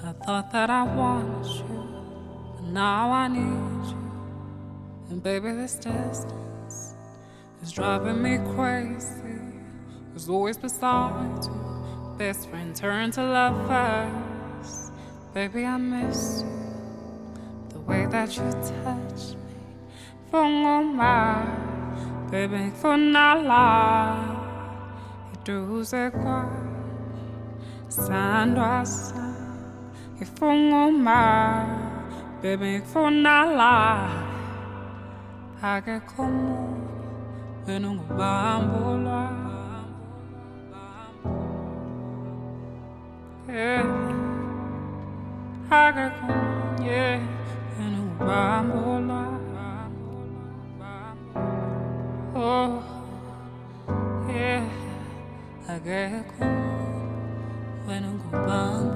I thought that I wanted you, but now I need you. And baby, this distance is driving me crazy. Was always beside you, best friend turned to lovers. Baby, I miss you, the way that you touch me. Fungoma, baby, funala. Iduze kwa sandwa sa. Ifungoma, baby, funala. Ake komu, wenungu bambulwa. Yeah, ake komu, yeah, wenungu bambulwa. Oh, yeah, ake komu, wenungu bambulwa.